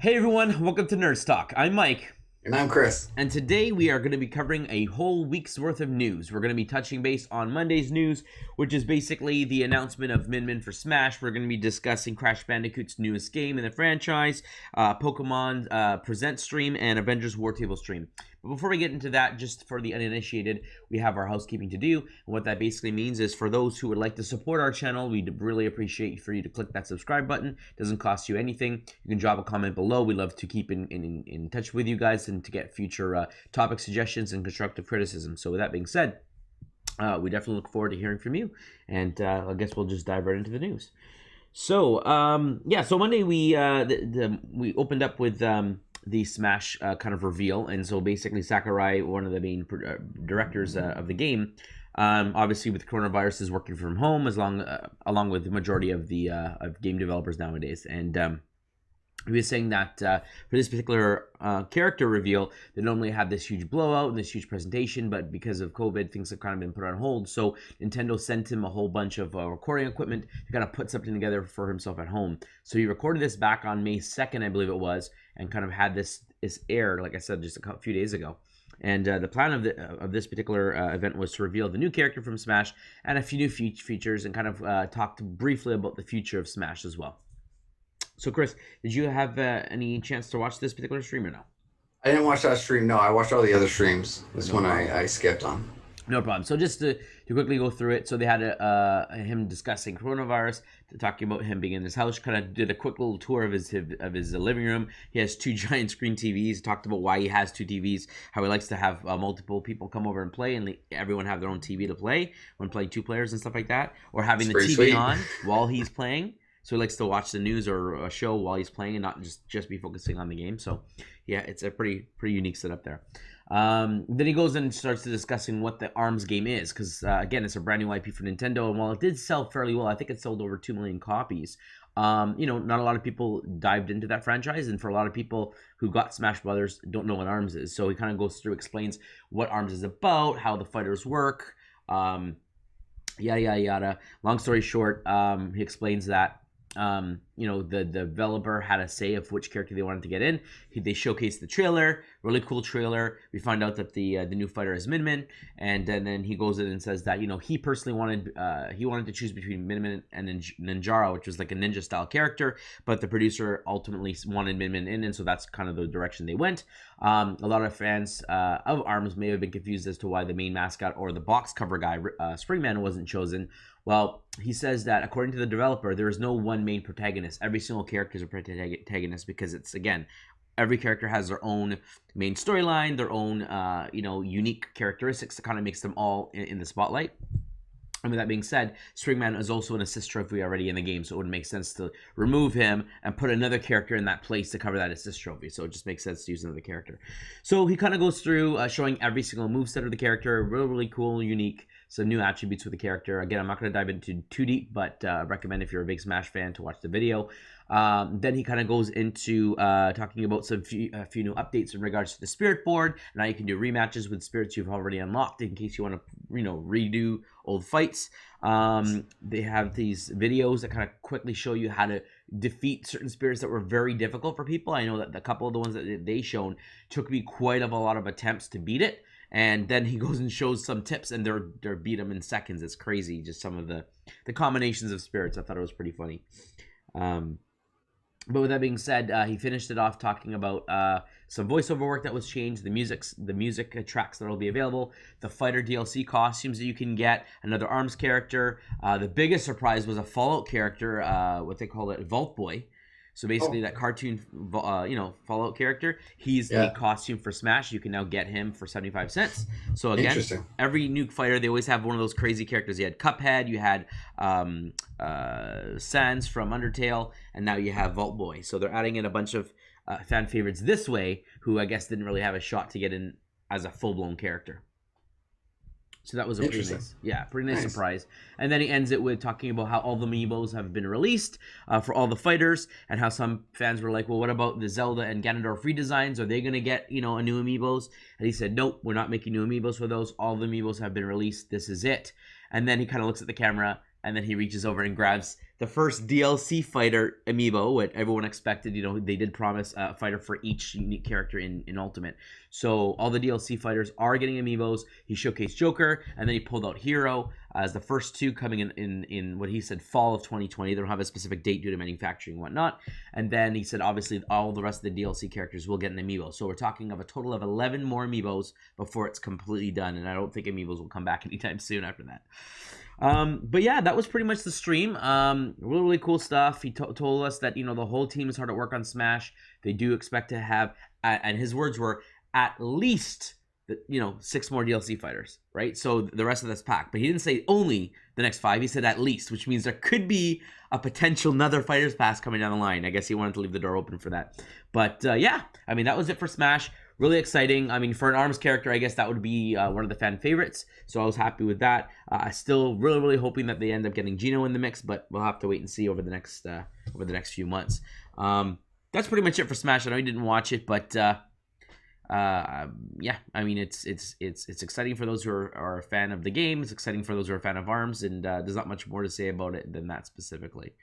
Hey everyone, welcome to Nerds Talk. I'm Mike. And I'm Chris. And today we are going to be covering a whole week's worth of news. We're going to be touching base on Monday's news, which is basically the announcement of Min Min for Smash. We're going to be discussing Crash Bandicoot's newest game in the franchise, Pokemon Present stream, and Avengers War Table stream. But before we get into that, just for the uninitiated, we have our housekeeping to do. And what that basically means is for those who would like to support our channel, we'd really appreciate for you to click that subscribe button. It doesn't cost you anything. You can drop a comment below. We love to keep in touch with you guys and to get future topic suggestions and constructive criticism. So with that being said, we definitely look forward to hearing from you. And I guess we'll just dive right into the news. So so Monday we opened up with the Smash kind of reveal, and so basically Sakurai, one of the main directors of the game, obviously with coronavirus is working from home along with the majority of the of game developers nowadays, and he was saying that for this particular character reveal, they normally have this huge blowout and this huge presentation, but because of COVID, things have kind of been put on hold. So Nintendo sent him a whole bunch of recording equipment to kind of put something together for himself at home. So he recorded this back on May 2nd, I believe it was, and kind of had this air, like I said, just a few days ago. And the plan of this particular event was to reveal the new character from Smash and a few new features, and kind of talked briefly about the future of Smash as well. So, Chris, did you have any chance to watch this particular stream or no? I didn't watch that stream. No, I watched all the other streams. This one I skipped on. No problem. So just to quickly go through it, so they had him discussing coronavirus, talking about him being in his house, kind of did a quick little tour of his living room. He has two giant screen TVs, talked about why he has two TVs, how he likes to have multiple people come over and play, and everyone have their own TV to play when playing two players and stuff like that, or having the TV sweet on while he's playing. So he likes to watch the news or a show while he's playing and not just be focusing on the game. So yeah, it's a pretty unique setup there. Then he goes and starts to discussing what the ARMS game is, because again, it's a brand new IP for Nintendo, and while it did sell fairly well, I think it sold over 2 million copies. Not a lot of people dived into that franchise, and for a lot of people who got Smash Brothers don't know what ARMS is. So he kind of goes through, explains what ARMS is about, how the fighters work, yada yada yada. Long story short, he explains that the developer had a say of which character they wanted to get in. They showcased the trailer, really cool trailer. We find out that the new fighter is Min Min, and then he goes in and says that he personally wanted to choose between Min Min and Ninjara, which was like a ninja style character, but the producer ultimately wanted Min Min in, and so that's kind of the direction they went. A lot of fans of ARMS may have been confused as to why the main mascot or the box cover guy, Springman, wasn't chosen. Well, he says that according to the developer, there is no one main protagonist. Every single character is a protagonist because it's, again, every character has their own main storyline, their own, unique characteristics that kind of makes them all in the spotlight. And with that being said, Springman is also an assist trophy already in the game, so it would make sense to remove him and put another character in that place to cover that assist trophy. So it just makes sense to use another character. So he kind of goes through showing every single moveset of the character, really cool, unique, some new attributes with the character. Again, I'm not going to dive into too deep, but recommend if you're a big Smash fan to watch the video. Then he kind of goes into talking about a few new updates in regards to the Spirit Board. Now you can do rematches with spirits you've already unlocked in case you want to, redo old fights. They have these videos that kind of quickly show you how to defeat certain spirits that were very difficult for people. I know that a couple of the ones that they shown took me quite a lot of attempts to beat it. And then he goes and shows some tips, and they're beat them in seconds. It's crazy, just some of the combinations of spirits. I thought it was pretty funny. But with that being said, he finished it off talking about some voiceover work that was changed, the music tracks that will be available, the fighter DLC costumes that you can get, another ARMS character. The biggest surprise was a Fallout character, what they call it, Vault Boy. So basically, that cartoon, Fallout character, he's the costume for Smash. You can now get him for 75 cents. So again, every new fighter, they always have one of those crazy characters. You had Cuphead, you had Sans from Undertale, and now you have Vault Boy. So they're adding in a bunch of fan favorites this way, who I guess didn't really have a shot to get in as a full-blown character. So that was a pretty nice surprise. And then he ends it with talking about how all the amiibos have been released for all the fighters, and how some fans were like, well, what about the Zelda and Ganondorf redesigns? Are they going to get, a new amiibos? And he said, nope, we're not making new amiibos for those. All the amiibos have been released. This is it. And then he kind of looks at the camera, and then he reaches over and grabs the first DLC fighter amiibo, what everyone expected. They did promise a fighter for each unique character in Ultimate. So all the DLC fighters are getting amiibos. He showcased Joker, and then he pulled out Hero as the first two coming in what he said fall of 2020. They don't have a specific date due to manufacturing and whatnot. And then he said obviously all the rest of the DLC characters will get an amiibo. So we're talking of a total of 11 more amiibos before it's completely done, and I don't think amiibos will come back anytime soon after that. But yeah, that was pretty much the stream. Really cool stuff. He told us that, the whole team is hard at work on Smash. They do expect to have, and his words were, at least, 6 more DLC fighters, right? So the rest of this pack. But he didn't say only the next 5. He said at least, which means there could be a potential another Fighters Pass coming down the line. I guess he wanted to leave the door open for that. But yeah, that was it for Smash. Really exciting. For an ARMS character, I guess that would be one of the fan favorites. So I was happy with that. Still really, really hoping that they end up getting Gino in the mix, but we'll have to wait and see over the next few months. That's pretty much it for Smash. I know you didn't watch it, but yeah, it's exciting for those who are a fan of the game. It's exciting for those who are a fan of ARMS, and there's not much more to say about it than that specifically.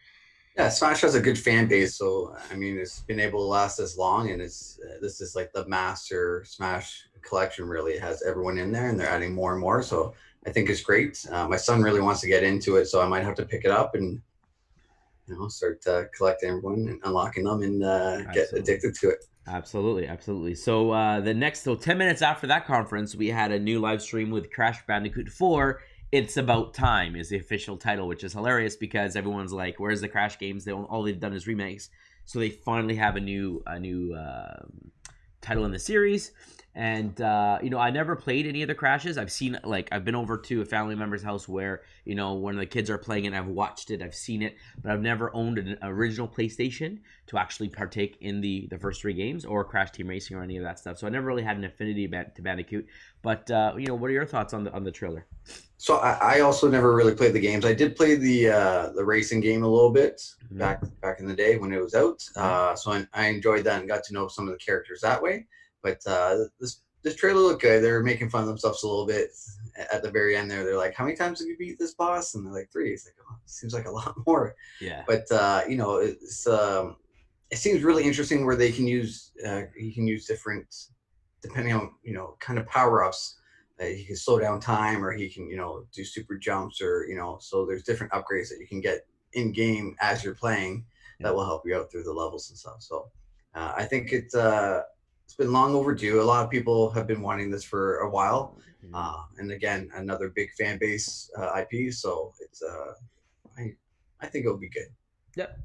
Yeah, Smash has a good fan base, so it's been able to last this long, and this is like the master Smash collection. Really, it has everyone in there, and they're adding more and more. So I think it's great. My son really wants to get into it, so I might have to pick it up and start collecting everyone and unlocking them and get addicted to it. Absolutely. So 10 minutes after that conference, we had a new live stream with Crash Bandicoot 4. It's About Time is the official title, which is hilarious because everyone's like, where's the Crash games? All they've done is remakes. So they finally have a new title in the series. And I never played any of the Crashes. I've been over to a family member's house where one of the kids are playing it. I've watched it, I've seen it, but I've never owned an original PlayStation to actually partake in the first 3 games or Crash Team Racing or any of that stuff. So I never really had an affinity to Bandicoot. But what are your thoughts on the trailer? So I also never really played the games. I did play the racing game a little bit back in the day when it was out. So I enjoyed that and got to know some of the characters that way. But this trailer looked good. They're making fun of themselves a little bit at the very end there. They're like, how many times have you beat this boss? And they're like, 3. It's like, oh, it seems like a lot more. Yeah. But it seems really interesting where they can use you can use different, depending on kind of power-ups. He can slow down time, or he can do super jumps, or so there's different upgrades that you can get in game as you're playing that will help you out through the levels and stuff. So I think it's been long overdue. A lot of people have been wanting this for a while, and again, another big fan base IP. So it's I think it'll be good. Yep,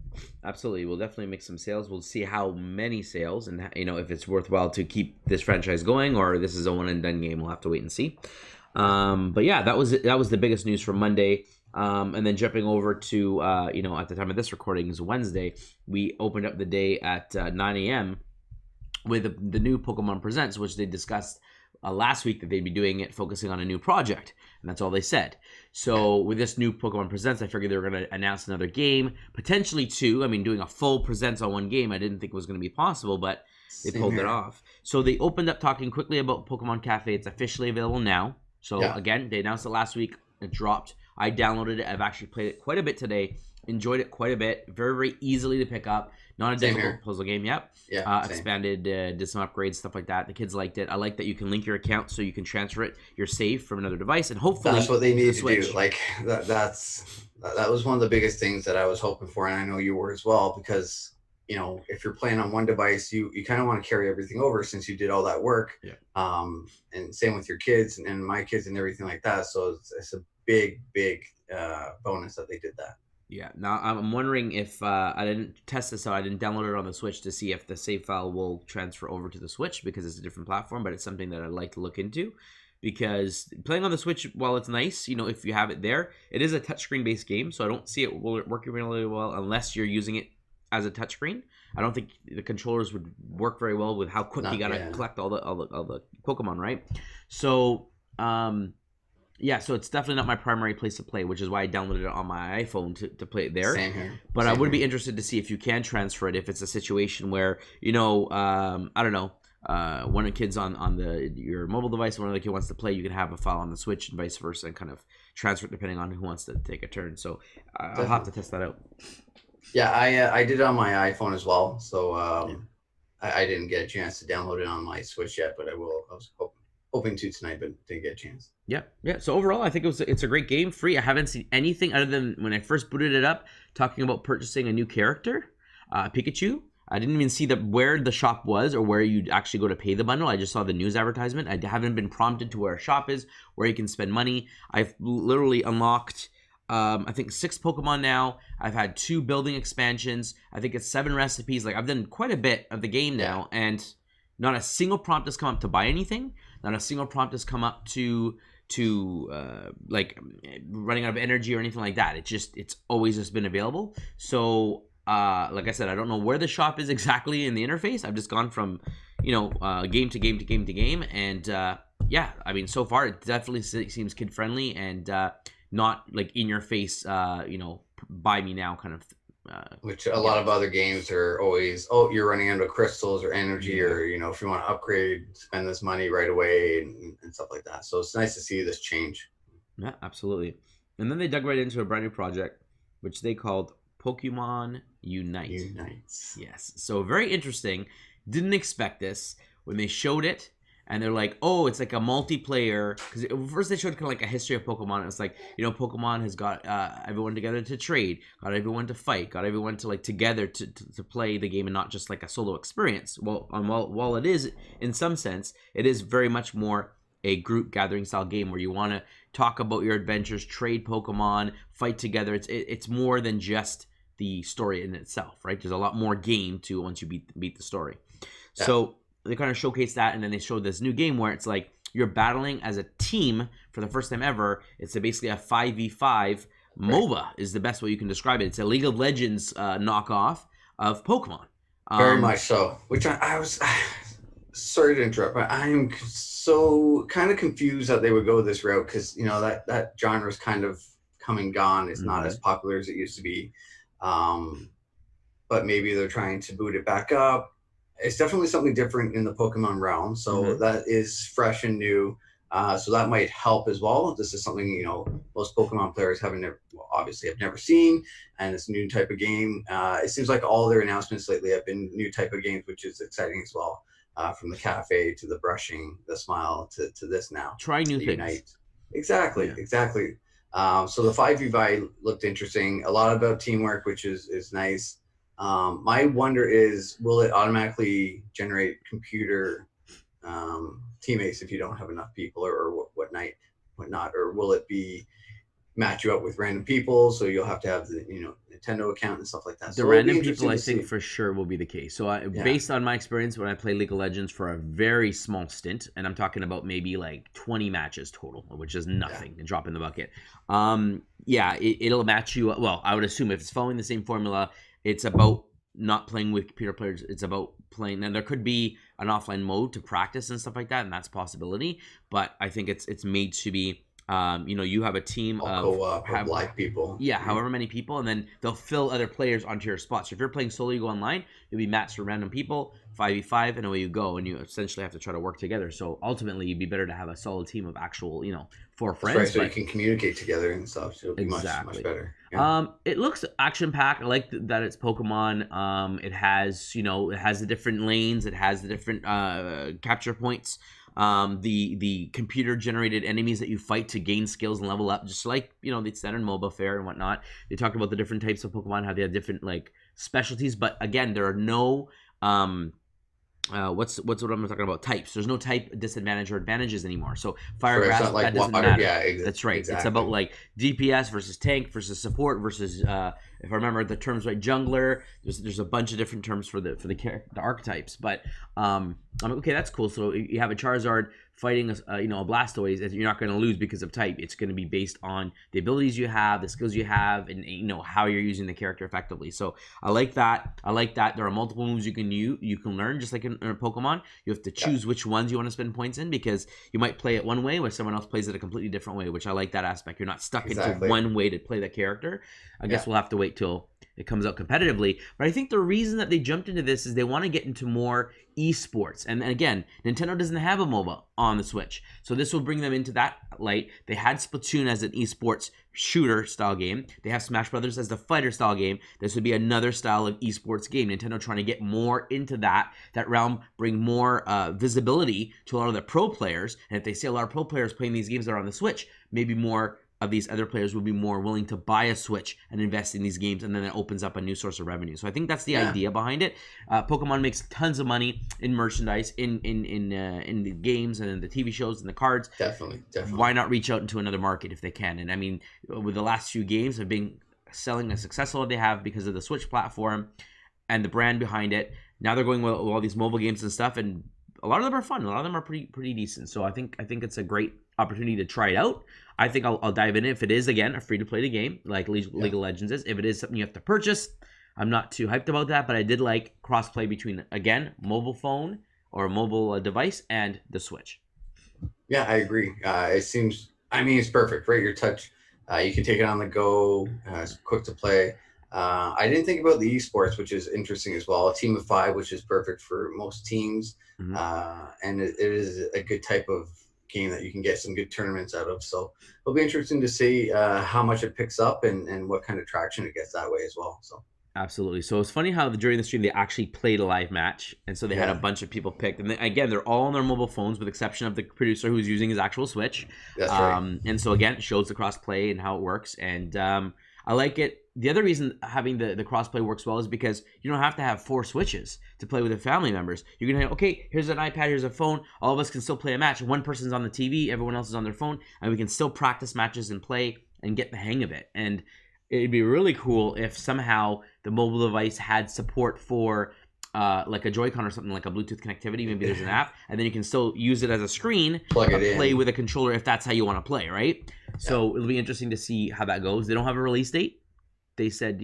absolutely. We'll definitely make some sales. We'll see how many sales, and if it's worthwhile to keep this franchise going, or this is a one and done game. We'll have to wait and see. But yeah, that was the biggest news from Monday. And then jumping over to at the time of this recording is Wednesday. We opened up the day at 9 a.m. with the new Pokemon Presents, which they discussed last week that they'd be doing it, focusing on a new project, and that's all they said. So with this new Pokemon Presents, I figured they were going to announce another game, potentially 2. Doing a full Presents on one game, I didn't think was going to be possible, but they pulled it off. So they opened up talking quickly about Pokemon Cafe. It's officially available now. So again, they announced it last week. It dropped. I downloaded it. I've actually played it quite a bit today. Enjoyed it quite a bit. Very, very easily to pick up. Not a difficult puzzle game. Yep. Yeah. Expanded, did some upgrades, stuff like that. The kids liked it. I like that you can link your account so you can transfer your save from another device, and hopefully that's what they need to do. Like that was one of the biggest things that I was hoping for, and I know you were as well, because if you're playing on one device, you kind of want to carry everything over since you did all that work. Yeah. And same with your kids and my kids and everything like that. So it's a big bonus that they did that. Yeah. Now I'm wondering if I didn't test this out. I didn't download it on the Switch to see if the save file will transfer over to the Switch, because it's a different platform. But it's something that I'd like to look into, because playing on the Switch, while it's nice, if you have it there, it is a touchscreen based game. So I don't see it working really well unless you're using it as a touchscreen. I don't think the controllers would work very well with how quick you gotta collect all the Pokemon, right? So yeah, so it's definitely not my primary place to play, which is why I downloaded it on my iPhone to play it there. Same here. But I would be interested to see if you can transfer it, if it's a situation where, I don't know, one of the kids on your mobile device, one of the kid wants to play, you can have a file on the Switch and vice versa, and kind of transfer it depending on who wants to take a turn. So I'll have to Definitely. test that out. Yeah, I did it on my iPhone as well. So Yeah. I didn't get a chance to download it on my Switch yet, but I will. I was hoping to tonight, but didn't get a chance. Yeah, yeah. So overall, I think it's a great game. Free. I haven't seen anything other than when I first booted it up, talking about purchasing a new character, Pikachu. I didn't even see where the shop was or where you'd actually go to pay the bundle. I just saw the news advertisement. I haven't been prompted to where a shop is, where you can spend money. I've literally unlocked, I think 6 Pokemon now. I've had 2 building expansions. I think it's 7 recipes. Like I've done quite a bit of the game now, and not a single prompt has come up to buy anything. Not a single prompt has come up to like running out of energy or anything like that. It's always just been available. So like I said, I don't know where the shop is exactly in the interface. I've just gone from game to game to game to game, and yeah, I mean, so far it definitely seems kid friendly and not like in your face buy me now kind of Which a lot of other games are always, you're running out of crystals or energy, yeah. or if you want to upgrade, spend this money right away and stuff like that. So it's nice to see this change. Yeah, absolutely. And then they dug right into a brand new project, which they called Pokemon Unite. Unites. Yes. So very interesting. Didn't expect this when they showed it. And they're like, oh, it's like a multiplayer. Because first they showed kind of like a history of Pokemon. It's like, Pokemon has got everyone together to trade, got everyone to fight, got everyone to like together to play the game and not just like a solo experience. Well, while it is in some sense, it is very much more a group gathering style game where you want to talk about your adventures, trade Pokemon, fight together. It's more than just the story in itself, right? There's a lot more game to once you beat the story. Yeah. So they kind of showcased that, and then they showed this new game where it's like you're battling as a team for the first time ever. It's basically a 5v5 MOBA is the best way you can describe it. It's a League of Legends knockoff of Pokemon. Very much so. Which I was sorry to interrupt, but I'm so kind of confused that they would go this route, because that genre is kind of come and gone. It's not as popular as it used to be. But maybe they're trying to boot it back up. It's definitely something different in the Pokemon realm, so that is fresh and new. So that might help as well. This is something most Pokemon players obviously have never seen, and it's a new type of game. It seems like all their announcements lately have been new type of games, which is exciting as well. From the cafe to the brushing, the smile to this now. Try new things. Unite. Exactly. So the 5v5 looked interesting. A lot about teamwork, which is nice. My wonder is, will it automatically generate computer teammates if you don't have enough people, or whatnot, or will it be match you up with random people, so you'll have to have the Nintendo account and stuff like that? The random people, I think, for sure will be the case. So based on my experience when I played League of Legends for a very small stint, and I'm talking about maybe like 20 matches total, which is nothing, a drop in the bucket. It'll match you. Well, I would assume if it's following the same formula, it's about not playing with computer players. It's about playing. And there could be an offline mode to practice and stuff like that, and that's a possibility. But I think it's made to be, you have a team of live people. Yeah, however many people, and then they'll fill other players onto your spot. So if you're playing solo, you go online, you'll be matched with random people, 5v5, and away you go, and you essentially have to try to work together. So ultimately, it'd be better to have a solid team of actual, 4 friends. Right, so you can communicate together and stuff. So it'll be much better. Yeah. It looks action packed. I like that it's Pokemon. It has, it has the different lanes. It has the different capture points. The computer generated enemies that you fight to gain skills and level up, just like the standard MOBA fare and whatnot. They talked about the different types of Pokemon, how they have different like specialties, but again, there are no what's what I'm talking about, types. There's no type disadvantage or advantages anymore. So fire grass, that doesn't matter. That's right. Exactly. It's about like DPS versus tank versus support versus if I remember the terms right, jungler. There's a bunch of different terms for the archetypes, but I'm like, okay, that's cool. So you have a Charizard fighting a Blastoise, you're not going to lose because of type. It's going to be based on the abilities you have, the skills you have, and how you're using the character effectively. So I like that. There are multiple moves you can learn, just like in Pokemon. You have to choose which ones you want to spend points in, because you might play it one way where someone else plays it a completely different way, which I like that aspect. You're not stuck into one way to play that character. I guess we'll have to wait wait till it comes out competitively. But I think the reason that they jumped into this is they want to get into more esports. And again, Nintendo doesn't have a MOBA on the Switch. So this will bring them into that light. They had Splatoon as an esports shooter style game. They have Smash Brothers as the fighter style game. This would be another style of esports game. Nintendo trying to get more into that realm, bring more visibility to a lot of the pro players. And if they see a lot of pro players playing these games that are on the Switch, maybe more of these other players will be more willing to buy a Switch and invest in these games, and then it opens up a new source of revenue. So I think that's the idea behind it. Pokemon makes tons of money in merchandise, in the games and in the TV shows and the cards. Definitely. Why not reach out into another market if they can? And I mean, with the last few games have been selling as successful as they have because of the Switch platform and the brand behind it. Now they're going with all these mobile games and stuff, and a lot of them are fun. A lot of them are pretty decent. So I think it's a great opportunity to try it out. I think I'll dive in if it is, again, a free-to-play game like League of Legends is. If it is something you have to purchase, I'm not too hyped about that, but I did like cross-play between, again, mobile phone or a mobile device and the Switch. Yeah, I agree. It seems, I mean, it's perfect, right? Your touch, you can take it on the go, it's quick to play. I didn't think about the esports, which is interesting as well. A team of 5, which is perfect for most teams. And it is a good type of game that you can get some good tournaments out of. So it'll be interesting to see how much it picks up and what kind of traction it gets that way as well. So absolutely. So it's funny how during the stream they actually played a live match, and so they had a bunch of people picked, and again they're all on their mobile phones with the exception of the producer who's using his actual Switch. That's right. And so again, it shows the cross play and how it works, and I like it. The other reason having the crossplay works well is because you don't have to have 4 Switches to play with your family members. You can have, okay, here's an iPad, here's a phone. All of us can still play a match. One person's on the TV, everyone else is on their phone, and we can still practice matches and play and get the hang of it. And it'd be really cool if somehow the mobile device had support for like a Joy-Con or something, like a Bluetooth connectivity. Maybe there's an app, and then you can still use it as a screen, play with a controller if that's how you want to play, right? So it'll be interesting to see how that goes. They don't have a release date. They said,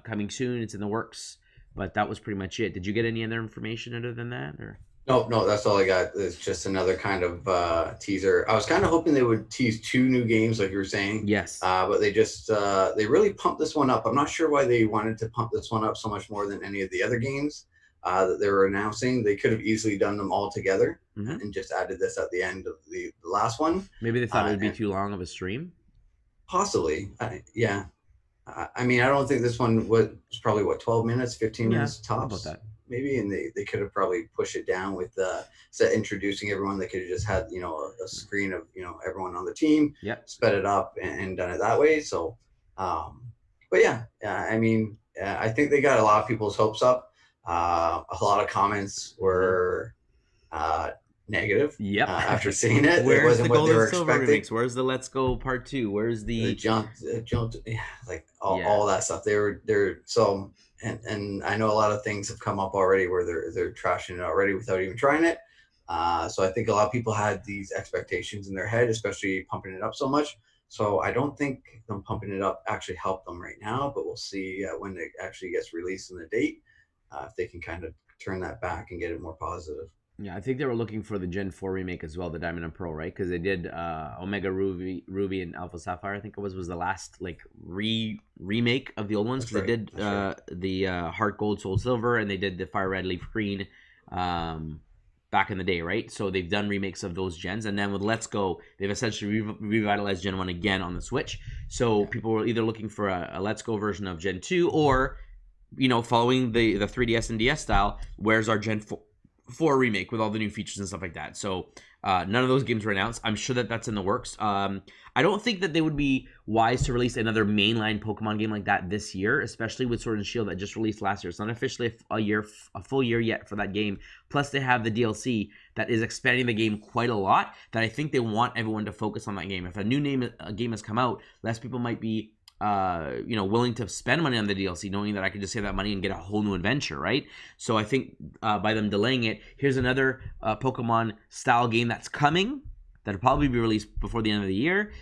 coming soon, it's in the works, but that was pretty much it. Did you get any other information other than that? Or No, that's all I got. It's just another kind of teaser. I was kind of hoping they would tease 2 new games, like you were saying. Yes. But they just they really pumped this one up. I'm not sure why they wanted to pump this one up so much more than any of the other games that they were announcing. They could have easily done them all together and just added this at the end of the last one. Maybe they thought it would be too long of a stream. Possibly, yeah. I mean, I don't think this one was probably 12 minutes, 15 minutes tops. About that. Maybe, and they could have probably pushed it down with instead of introducing everyone. They could have just had a screen of everyone on the team, sped it up and done it that way. So, but yeah, I mean, I think they got a lot of people's hopes up. A lot of comments were negative. After seeing it, where's it wasn't the what Gold they were and Silver expecting. remix? Where's the Let's Go Part 2? Where's the jump, like all that stuff. They're so. And I know a lot of things have come up already where they're trashing it already without even trying it. So I think a lot of people had these expectations in their head, especially pumping it up so much. So I don't think them pumping it up actually helped them right now, but we'll see when it actually gets released in the date, if they can kind of turn that back and get it more positive. Yeah, I think they were looking for the Gen 4 remake as well, the Diamond and Pearl, right? Because they did Omega Ruby and Alpha Sapphire, I think it was the last like remake of the old ones. Because they did the Heart Gold, Soul Silver, and they did the Fire Red, Leaf Green back in the day, right? So they've done remakes of those gens. And then with Let's Go, they've essentially revitalized Gen 1 again on the Switch. So people were either looking for a Let's Go version of Gen 2 or, following the 3DS and DS style, where's our Gen 4 remake with all the new features and stuff like that. So none of those games were announced. I'm sure that that's in the works. I don't think that they would be wise to release another mainline Pokemon game like that this year, especially with Sword and Shield that just released last year. It's not officially a full year yet for that game. Plus they have the DLC that is expanding the game quite a lot, that I think they want everyone to focus on that game. If a new game has come out, less people might be willing to spend money on the DLC, knowing that I could just save that money and get a whole new adventure, right? So I think by them delaying it, here's another Pokemon style game that's coming, that'll probably be released before the end of the year.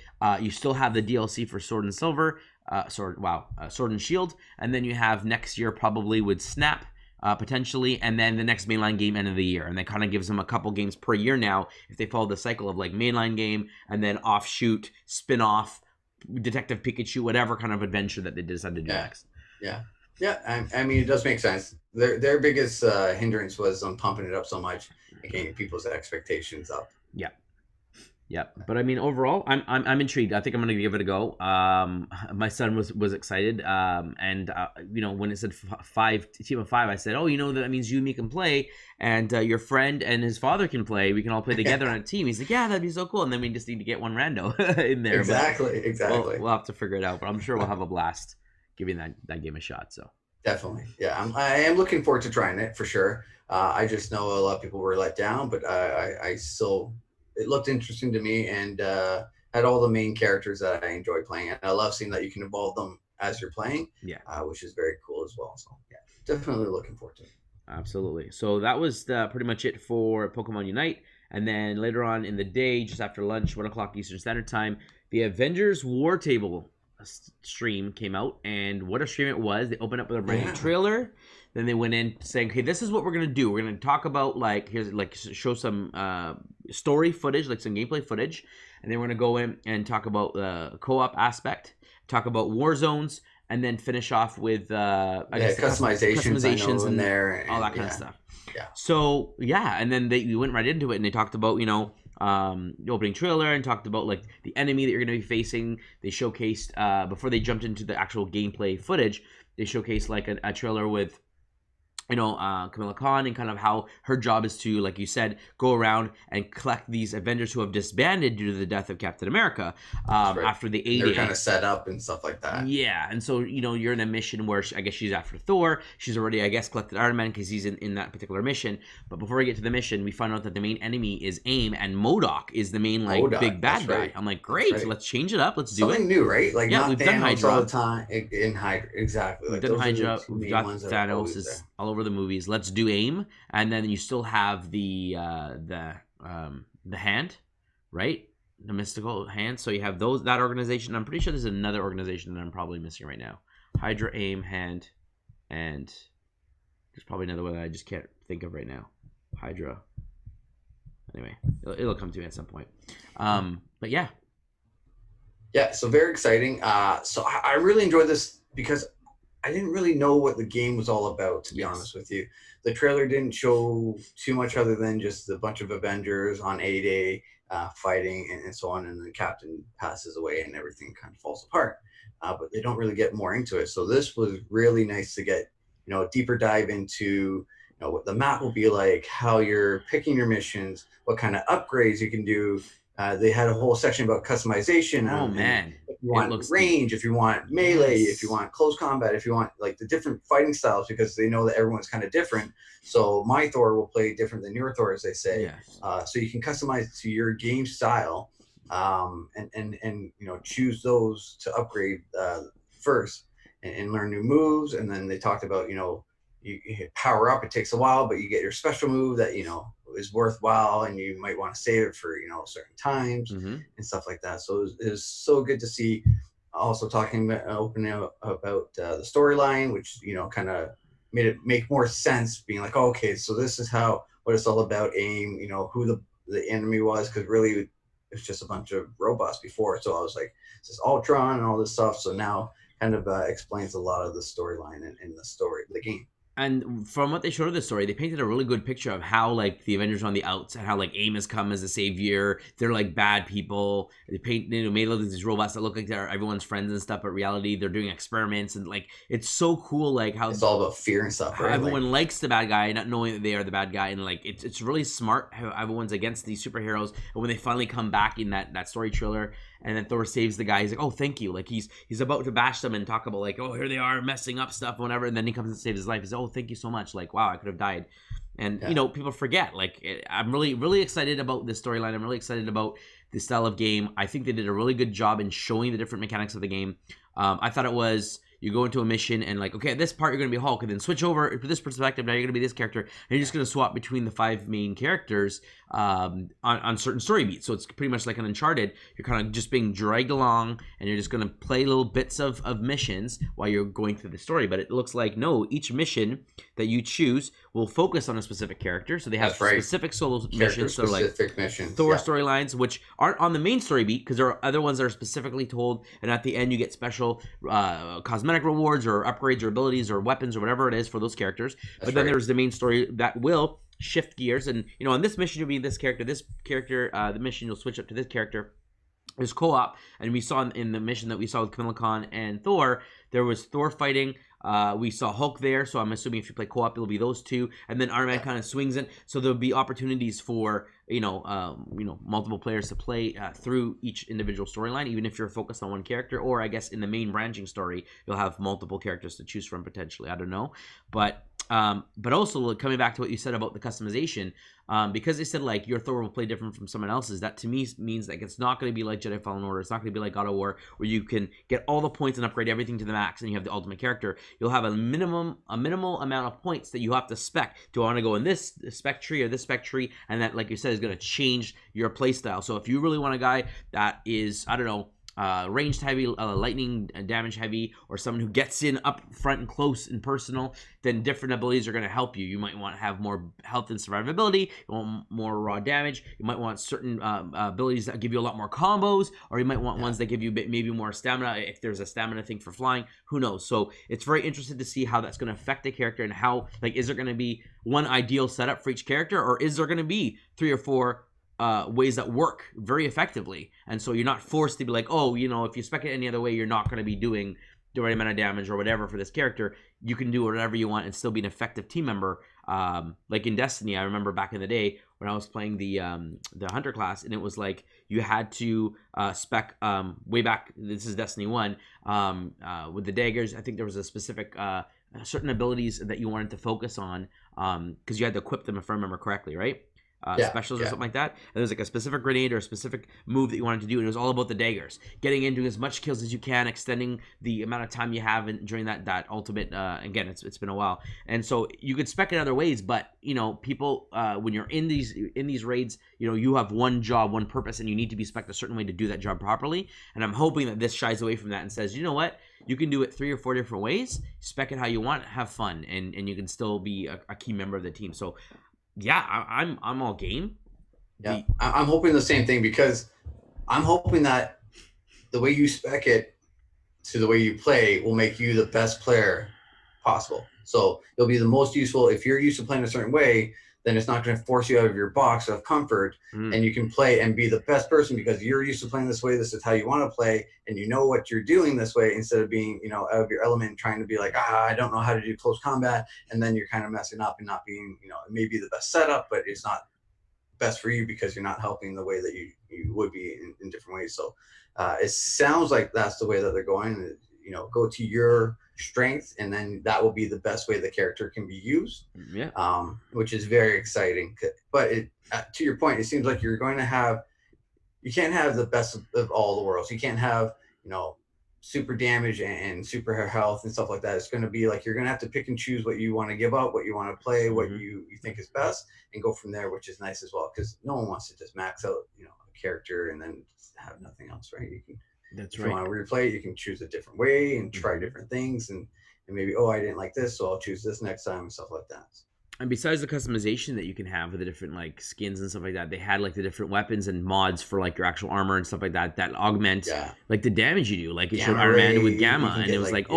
You still have the DLC for Sword and Silver, Sword and Shield, and then you have next year probably with Snap, potentially, and then the next mainline game end of the year. And that kind of gives them a couple games per year now if they follow the cycle of like mainline game and then offshoot, spin-off, Detective Pikachu, whatever kind of adventure that they decide to do next. Yeah, yeah. I mean, it does make sense. Their biggest hindrance was on pumping it up so much and getting people's expectations up. Yeah. Yeah, but I mean, overall, I'm intrigued. I think I'm gonna give it a go. My son was excited, and you know, when it said five team of five, I said, oh, you know, that means you and me can play, and your friend and his father can play. We can all play together on a team. He's like, yeah, that'd be so cool. And then we just need to get one rando in there, but Exactly. we'll have to figure it out. But I'm sure we'll have a blast giving that game a shot. So Definitely. Yeah, I am looking forward to trying it for sure. I just know a lot of people were let down, but I still, it looked interesting to me and had all the main characters that I enjoy playing. And I love seeing that you can evolve them as you're playing, yeah. Which is very cool as well. So yeah, definitely looking forward to it. Absolutely. So that was pretty much it for Pokemon Unite. And then later on in the day, just after lunch, 1 o'clock Eastern Standard Time, the Avengers War Table stream came out. And what a stream it was. They opened up with a brand new trailer. Then they went in saying, okay, this is what we're going to do. We're going to talk about, like, here's, like, show some story footage, like some gameplay footage. And then we're going to go in and talk about the co-op aspect, talk about war zones, and then finish off with I guess customizations in there and all that kind of stuff. Yeah. So yeah, and then we went right into it, and they talked about, you know, the opening trailer and talked about like the enemy that you're going to be facing. They showcased before they jumped into the actual gameplay footage. They showcased like a trailer with, you know, Kamala Khan, and kind of how her job is to, like you said, go around and collect these Avengers who have disbanded due to the death of Captain America after the 80. They're kind of set up and stuff like that. Yeah, and so, you know, you're in a mission where I guess she's after Thor. She's already, I guess, collected Iron Man because he's in that particular mission. But before we get to the mission, we find out that the main enemy is AIM, and MODOK is the main, like, big bad guy. Right. I'm like, great, so let's change it up. Let's do something new, right? Like, yeah, we've done Hydra all the time. In Hydra, exactly. We've done Hydra. We've got Thanos is all over the movies. Let's do AIM, and then you still have the hand, right? The mystical hand. So you have that organization. I'm pretty sure there's another organization that I'm probably missing right now. Hydra, AIM, hand, and there's probably another one that I just can't think of right now. Hydra. Anyway, it'll come to me at some point. But yeah. Yeah, so very exciting. So I really enjoyed this because I didn't really know what the game was all about, to be honest with you. The trailer didn't show too much other than just a bunch of Avengers on A-Day fighting and so on, and the captain passes away and everything kind of falls apart. But they don't really get more into it. So this was really nice to get, you know, a deeper dive into, you know, what the map will be like, how you're picking your missions, what kind of upgrades you can do. They had a whole section about customization. Oh, man. If you want range, if you want melee, if you want close combat, if you want like the different fighting styles, because they know that everyone's kind of different. So my Thor will play different than your Thor, as they say. Yes. So you can customize it to your game style, and you know, choose those to upgrade first and learn new moves. And then they talked about, you know, you power up. It takes a while, but you get your special move that, you know, is worthwhile, and you might want to save it for, you know, certain times and stuff like that. So it was so good to see. Also talking about opening up about the storyline, which, you know, kind of made it make more sense, being like, oh, okay, so this is what it's all about. AIM, you know, who the enemy was, because really it was just a bunch of robots before. So I was like, this is Ultron and all this stuff. So now kind of explains a lot of the storyline and the story of the game. And from what they showed of the story, they painted a really good picture of how, like, the Avengers are on the outs, and how, like, AIM has come as a savior. They're like bad people. They made all these robots that look like they're everyone's friends and stuff, but reality they're doing experiments, and like it's so cool, like how it's all about fear and stuff. How everyone likes the bad guy, not knowing that they are the bad guy, and like it's really smart how everyone's against these superheroes, and when they finally come back in that story trailer. And then Thor saves the guy. He's like, oh, thank you. Like, he's about to bash them and talk about, like, oh, here they are messing up stuff, whatever. And then he comes and saves his life. He's like, oh, thank you so much. Like, wow, I could have died. And, you know, people forget. Like, I'm really, really excited about this storyline. I'm really excited about the style of game. I think they did a really good job in showing the different mechanics of the game. I thought it was, you go into a mission and like, okay, at this part you're going to be Hulk, and then switch over to this perspective, now you're going to be this character, and you're just going to swap between the 5 main characters on certain story beats. So it's pretty much like an Uncharted. You're kind of just being dragged along, and you're just going to play little bits of missions while you're going through the story. But it looks like, no, each mission that you choose will focus on a specific character. So they have That's right. specific solo Character missions, so like specific missions. Thor Yeah. storylines, which aren't on the main story beat, because there are other ones that are specifically told, and at the end you get special cosmetic rewards or upgrades or abilities or weapons or whatever it is for those characters. But then there's the main story that will shift gears, and on this mission you'll be this character, the mission you'll switch up to this character. There's co-op, and we saw in the mission that we saw with Kamala Khan and Thor, there was Thor fighting. We saw Hulk there, so I'm assuming if you play co-op, it'll be those two, and then Iron Man kind of swings in. So there'll be opportunities for multiple players to play through each individual storyline, even if you're focused on one character. Or I guess in the main branching story, you'll have multiple characters to choose from potentially. I don't know, but also coming back to what you said about the customization, because they said like your Thor will play different from someone else's, that to me means like it's not going to be like Jedi Fallen Order, it's not going to be like God of War, where you can get all the points and upgrade everything to the max and you have the ultimate character. You'll have a minimal amount of points that you have to spec. Do I want to go in this spec tree or this spec tree? And that, like you said, is going to change your playstyle. So if you really want a guy that is, I don't know, ranged heavy, lightning damage heavy, or someone who gets in up front and close and personal, then different abilities are going to help you. You might want to have more health and survivability, you want more raw damage, you might want certain abilities that give you a lot more combos, or you might want ones that give you maybe more stamina, if there's a stamina thing for flying, who knows. So it's very interesting to see how that's going to affect the character, and how, like, is there going to be one ideal setup for each character, or is there going to be 3 or 4 ways that work very effectively, and so you're not forced to be like, oh, if you spec it any other way, you're not going to be doing the right amount of damage or whatever for this character. You can do whatever you want and still be an effective team member. Like in Destiny, I remember back in the day when I was playing the Hunter class, and it was like you had to spec way back. This is Destiny 1 with the daggers. I think there was a specific certain abilities that you wanted to focus on because you had to equip them, if I remember correctly, right? Specials or something like that. And there was like a specific grenade or a specific move that you wanted to do, and it was all about the daggers, getting into as much kills as you can, extending the amount of time you have during that ultimate. Again, it's been a while, and so you could spec it other ways, but people, when you're in these raids, you have one job, one purpose, and you need to be spec'd a certain way to do that job properly. And I'm hoping that this shies away from that and says, you know what, you can do it 3 or 4 different ways, spec it how you want, have fun, and you can still be a key member of the team. So yeah, I'm all game. Yeah, I'm hoping the same thing, because I'm hoping that the way you spec it to the way you play will make you the best player possible. So it'll be the most useful. If you're used to playing a certain way, then it's not going to force you out of your box of comfort, and you can play and be the best person because you're used to playing this way. This is how you want to play, and you know what you're doing this way, instead of being, out of your element, trying to be like, I don't know how to do close combat, and then you're kind of messing up and not being, it may be the best setup, but it's not best for you because you're not helping the way that you would be in different ways. So it sounds like that's the way that they're going. Go to your strength, and then that will be the best way the character can be used. Which is very exciting. But to your point, it seems like you can't have the best of all the worlds. You can't have super damage and super health and stuff like that. It's going to be like you're going to have to pick and choose what you want to give up, what you want to play, what you think is best, and go from there, which is nice as well, because no one wants to just max out a character and then have nothing else, right? If you want to replay it, you can choose a different way and try different things, and maybe, I didn't like this, so I'll choose this next time, and stuff like that. And besides the customization that you can have with the different like skins and stuff like that, they had like the different weapons and mods for like your actual armor and stuff like that augment like the damage you do. Like it showed Iron Man with Gamma, and it was like,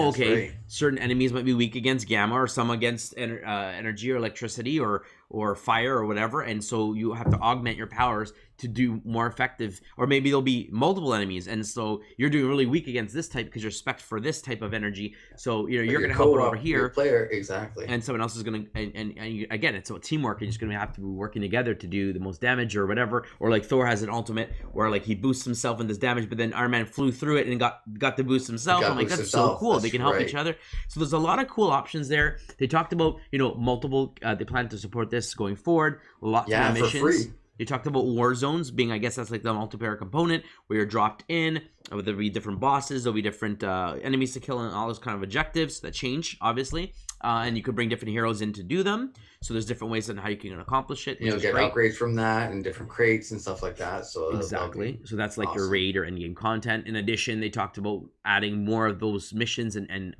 certain enemies might be weak against Gamma, or some against energy or electricity or fire or whatever, and so you have to augment your powers to do more effective. Or maybe there'll be multiple enemies, and so you're doing really weak against this type because you're spec'd for this type of energy. So you're going to help it over here, player, exactly, and someone else is going to. And again, it's a teamwork. You're just going to have to be working together to do the most damage or whatever. Or like Thor has an ultimate where like he boosts himself in this damage, but then Iron Man flew through it and got the boost himself. I'm like, that's so cool. They can help each other. So there's a lot of cool options there. They talked about multiple. They plan to support this going forward. Lots of missions. For free. They talked about war zones being, I guess that's like the multiplayer component where you're dropped in. There'll be different bosses, there'll be different enemies to kill, and all those kind of objectives that change, obviously. And you could bring different heroes in to do them. So there's different ways on how you can accomplish it, which You'll is get great. upgrades from that and different crates and stuff like that. So that'll be Exactly. So that's like your awesome. raid or in-game content. In addition, they talked about adding more of those missions and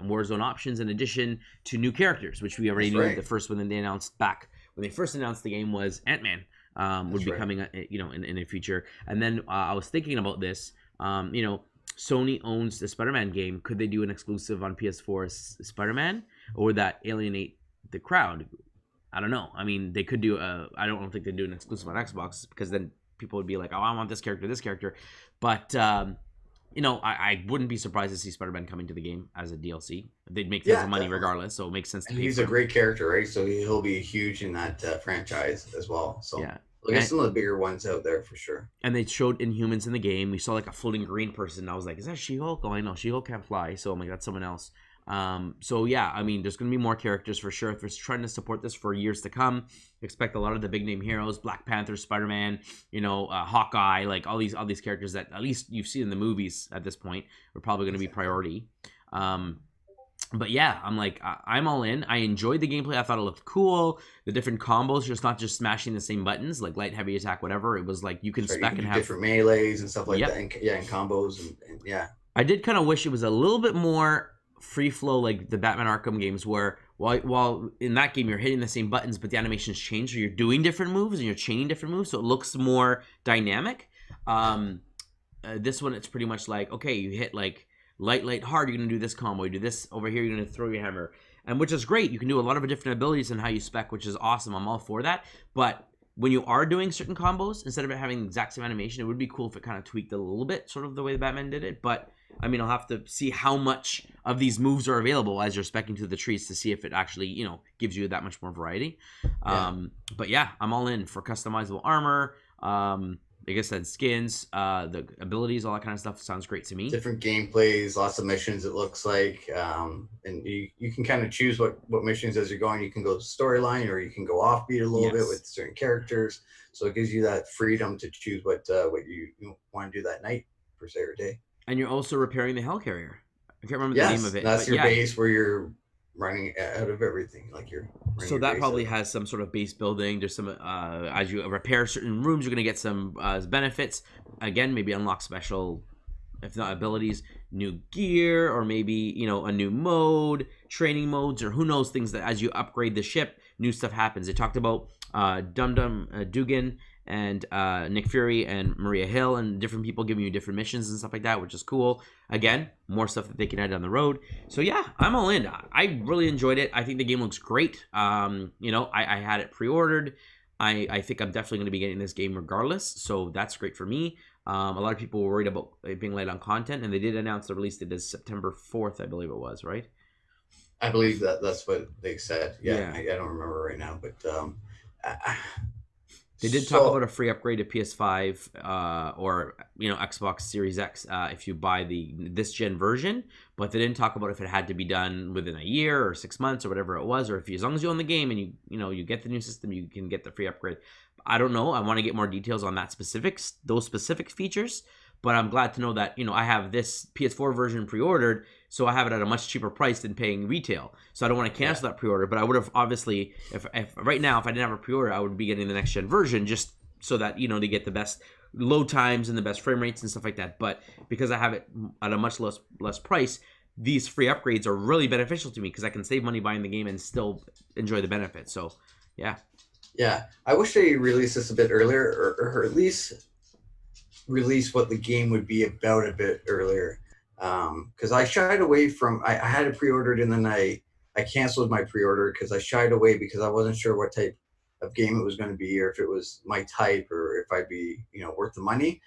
Warzone options in addition to new characters, which we already That's knew. right. The first one that they announced back when they first announced the game was Ant-Man. Would That's be right. coming, in the future. And then I was thinking about this. Sony owns the Spider-Man game. Could they do an exclusive on PS4 Spider-Man, or would that alienate the crowd? I don't know. I mean, they could do I don't think they'd do an exclusive on Xbox because then people would be like, "Oh, I want this character, this character." But I wouldn't be surprised to see Spider-Man coming to the game as a DLC. They'd make tons Yeah, of money definitely. regardless, so it makes sense to And pay he's for a him. great character, right? So he'll be huge in that franchise as well. So Yeah. look at And, some of the bigger ones out there for sure. and they showed Inhumans in the game. We saw like a floating green person. I was like, "Is that She-Hulk?" Oh, I know She-Hulk can't fly, so I'm like, that's someone else. So yeah, I mean, there's gonna be more characters for sure. If they're trying to support this for years to come, expect a lot of the big name heroes: Black Panther, Spider-Man, Hawkeye, like all these characters that at least you've seen in the movies at this point are probably gonna be Exactly. priority. Um, but yeah, I'm like, I'm all in. I enjoyed the gameplay. I thought it looked cool. The different combos, just not just smashing the same buttons, like light, heavy attack, whatever. It was like you can That's right. You spec can and do have. different melees and stuff like that. Yep. And, yeah, and combos and yeah. I did kind of wish it was a little bit more free flow, like the Batman Arkham games, where while in that game you're hitting the same buttons, but the animations change, so you're doing different moves and you're chaining different moves, so it looks more dynamic. Um, this one, it's pretty much like, okay, you hit like light, hard, you're gonna do this combo. You do this over here, you're gonna throw your hammer, and which is great. You can do a lot of different abilities and how you spec, which is awesome. I'm all for that. But when you are doing certain combos, instead of it having the exact same animation, it would be cool if it kind of tweaked it a little bit, sort of the way the Batman did it. But I mean, I'll have to see how much of these moves are available as you're specking through the trees to see if it actually, gives you that much more variety. Yeah. But yeah, I'm all in for customizable armor. Like I said, skins, the abilities, all that kind of stuff sounds great to me. Different gameplays, lots of missions. It looks like, and you can kind of choose what missions as you're going. You can go storyline, or you can go offbeat a little bit Yes. with certain characters. So it gives you that freedom to choose what you want to do that night per se or day. And you're also repairing the Hellcarrier. I can't remember the name of Yes, it, that's but your yeah. base where you're running out of everything. Like you're running So your that base probably out. has some sort of base building. There's some as you repair certain rooms, you're gonna get some benefits. Again, maybe unlock special, if not abilities, new gear, or maybe a new mode, training modes, or who knows, things that as you upgrade the ship, new stuff happens. They talked about Dum Dum Dugan and Nick Fury and Maria Hill and different people giving you different missions and stuff like that, which is cool. Again, more stuff that they can add down the road. So yeah, I'm all in. I really enjoyed it. I think the game looks great. I had it pre-ordered. I think I'm definitely going to be getting this game regardless. So that's great for me. A lot of people were worried about it being light on content, and they did announce the release date is September 4th, I believe it was, right? I believe that's what they said. Yeah, Yeah. I don't remember right now, but I- They did talk about so a free upgrade to PS5 or Xbox Series X if you buy this gen version, but they didn't talk about if it had to be done within a year or 6 months or whatever it was, or if as long as you own the game and you get the new system, you can get the free upgrade. I don't know. I want to get more details on those specific features, but I'm glad to know that I have this PS4 version pre-ordered, so I have it at a much cheaper price than paying retail. So I don't want to yeah, cancel that pre-order, but I would have obviously, if right now, if I didn't have a pre-order, I would be getting the next gen version just so that they get the best load times and the best frame rates and stuff like that. But because I have it at a much less price, these free upgrades are really beneficial to me because I can save money buying the game and still enjoy the benefits. So yeah, yeah. I wish they released this a bit earlier, or at least release what the game would be about a bit earlier. Because I shied away from. I had it pre-ordered and then I canceled my pre-order because I shied away because I wasn't sure what type of game it was going to be, or if it was my type, or if I'd be worth the money.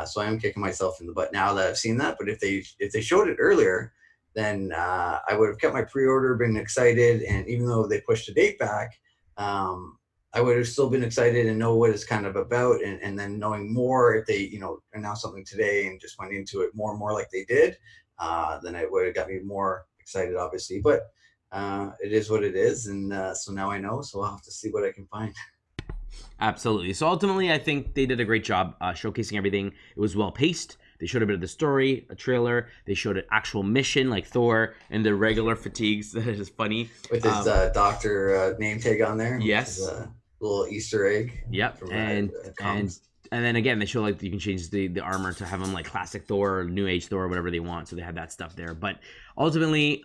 So I am kicking myself in the butt now that I've seen that. But if they showed it earlier, then I would have kept my pre-order, been excited, and even though they pushed the date back, um, I would have still been excited and know what it's kind of about, and then knowing more if they announce something today and just went into it more and more like they did, then it would have got me more excited, obviously. But it is what it is, and so now I know. So I'll have to see what I can find. Absolutely. So ultimately, I think they did a great job showcasing everything. It was well paced. They showed a bit of the story, a trailer. They showed an actual mission like Thor and the regular fatigues. That is funny. With his doctor name tag on there, which is Yes. a little Easter egg Yep. from And comics. and then again, they show like you can change the armor to have them like classic Thor or New Age Thor or whatever they want. So they had that stuff there. But ultimately,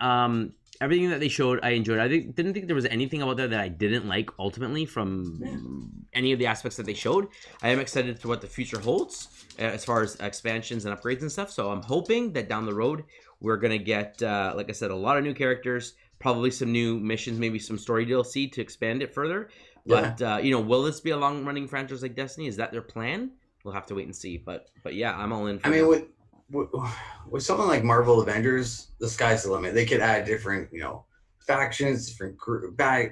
everything that they showed, I enjoyed. Didn't think there was anything about that I didn't like. Ultimately, from any of the aspects that they showed, I am excited for what the future holds as far as expansions and upgrades and stuff. So I'm hoping that down the road we're gonna get, like I said, a lot of new characters, probably some new missions, maybe some story DLC to expand it further. But will this be a long-running franchise like Destiny? Is that their plan? We'll have to wait and see. But yeah, I'm all in for I mean, now. with something like Marvel Avengers, the sky's the limit. They could add different, factions, different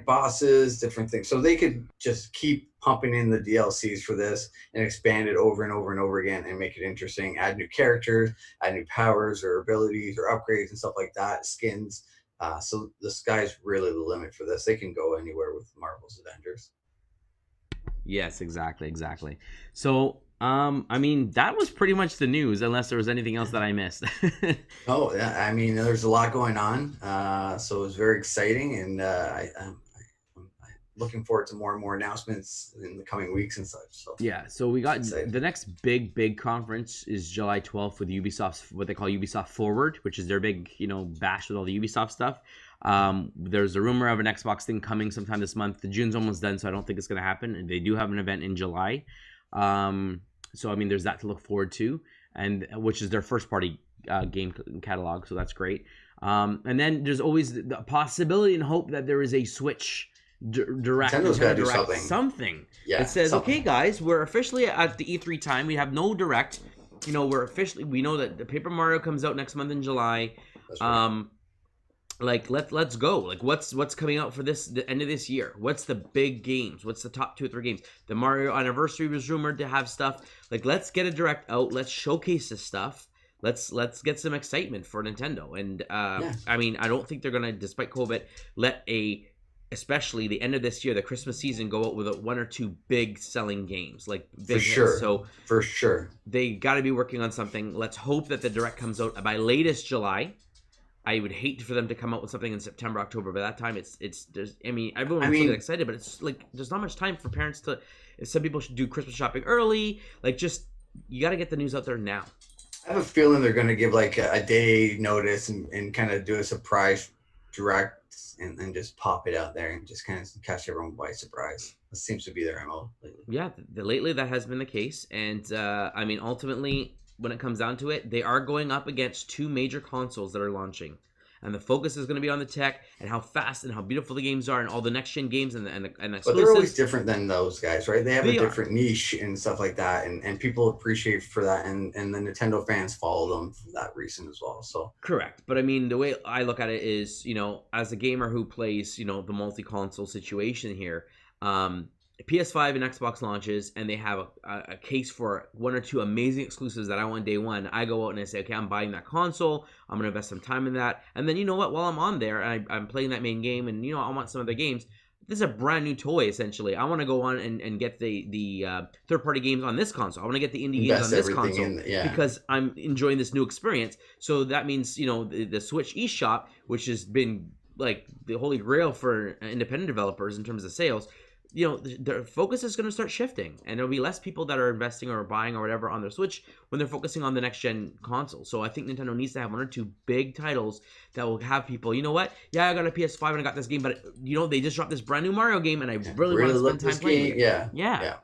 bosses, different things. So they could just keep pumping in the DLCs for this and expand it over and over and over again and make it interesting. Add new characters, add new powers or abilities or upgrades and stuff like that, skins. So the sky's really the limit for this. They can go anywhere with Marvel's Avengers. Yes, exactly. So, I mean, that was pretty much the news, unless there was anything else that I missed. Oh, yeah. I mean, there's a lot going on. So it was very exciting. And I'm looking forward to more and more announcements in the coming weeks and such. So Yeah, so we got excited. the next big conference is July 12th with Ubisoft's what they call Ubisoft Forward, which is their big, bash with all the Ubisoft stuff. There's a rumor of an Xbox thing coming sometime this month. The June's almost done, so I don't think it's going to happen. And they do have an event in July. So I mean, there's that to look forward to, and which is their first party game catalog, so that's great. And then there's always the possibility and hope that there is a Switch direct, Nintendo's got to do direct something. Yeah, it says, something. okay, guys, we're officially at the E3 time. We have no direct. We know that the Paper Mario comes out next month in July. That's right. Like let's go. Like what's coming out for the end of this year? What's the big games? What's the top 2 or 3 games? The Mario Anniversary was rumored to have stuff. Like let's get a direct out. Let's showcase this stuff. Let's get some excitement for Nintendo. And I mean, I don't think they're gonna, despite COVID, let especially the end of this year, the Christmas season, go out with 1 or 2 big selling games, like big For sure. hits. So for sure, they got to be working on something. Let's hope that the direct comes out by latest July. I would hate for them to come out with something in September, October. By that time, everyone will get excited, but it's like there's not much time for parents to. Some people should do Christmas shopping early. Like, just you got to get the news out there now. I have a feeling they're going to give like a day notice and kind of do a surprise direct and just pop it out there and just kind of catch everyone by surprise. That seems to be their MO lately. Yeah, lately that has been the case, and I mean, ultimately, when it comes down to it, they are going up against 2 major consoles that are launching, and the focus is going to be on the tech and how fast and how beautiful the games are and all the next gen games and exclusives. But they're always different than those guys, right? They have a different niche and stuff like that, and people appreciate for that, and the Nintendo fans follow them for that reason as well. So correct, but I mean, the way I look at it is, as a gamer who plays, the multi-console situation here, PS5 and Xbox launches, and they have a case for 1 or 2 amazing exclusives that I want day one. I go out and I say, okay, I'm buying that console. I'm going to invest some time in that. And then, you know what? While I'm on there and I'm playing that main game and, I want some other games, this is a brand new toy, essentially. I want to go on and get the third-party games on this console. I want to get the indie games on this console because I'm enjoying this new experience. So that means, the Switch eShop, which has been like the holy grail for independent developers in terms of sales, their focus is going to start shifting, and there'll be less people that are investing or buying or whatever on their Switch when they're focusing on the next gen console. So I think Nintendo needs to have 1 or 2 big titles that will have people, you know what? Yeah, I got a PS5 and I got this game, but they just dropped this brand new Mario game, and I really want to spend time playing it. Yeah.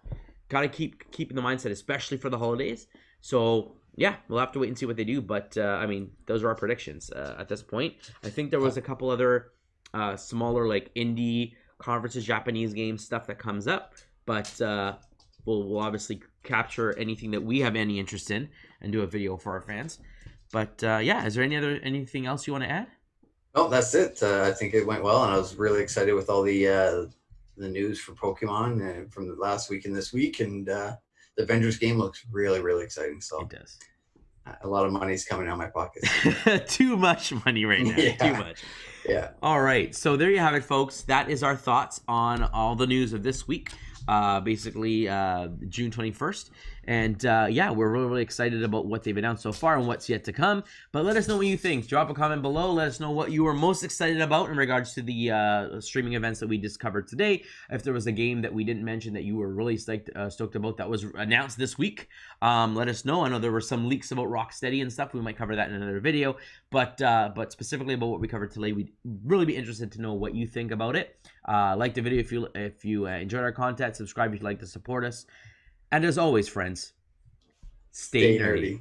Got to keep in the mindset, especially for the holidays. So yeah, we'll have to wait and see what they do. But I mean, those are our predictions at this point. I think there was a couple other smaller like indie conferences, Japanese games, stuff that comes up, but we'll obviously capture anything that we have any interest in and do a video for our fans. But yeah, is there anything else you want to add? Oh, that's it. I think it went well, and I was really excited with all the news for Pokemon from the last week and this week, and the Avengers game looks really, really exciting. So it does. A lot of money's coming out of my pocket. Too much money right now. Too much. Yeah. All right, so there you have it, folks. That is our thoughts on all the news of this week, basically June 21st. And yeah, we're really, really excited about what they've announced so far and what's yet to come. But let us know what you think. Drop a comment below. Let us know what you were most excited about in regards to the streaming events that we just covered today. If there was a game that we didn't mention that you were really stoked about that was announced this week, let us know. I know there were some leaks about Rocksteady and stuff. We might cover that in another video. But specifically about what we covered today, we'd really be interested to know what you think about it. Like the video if you enjoyed our content. Subscribe if you'd like to support us. And as always, friends, stay nerdy.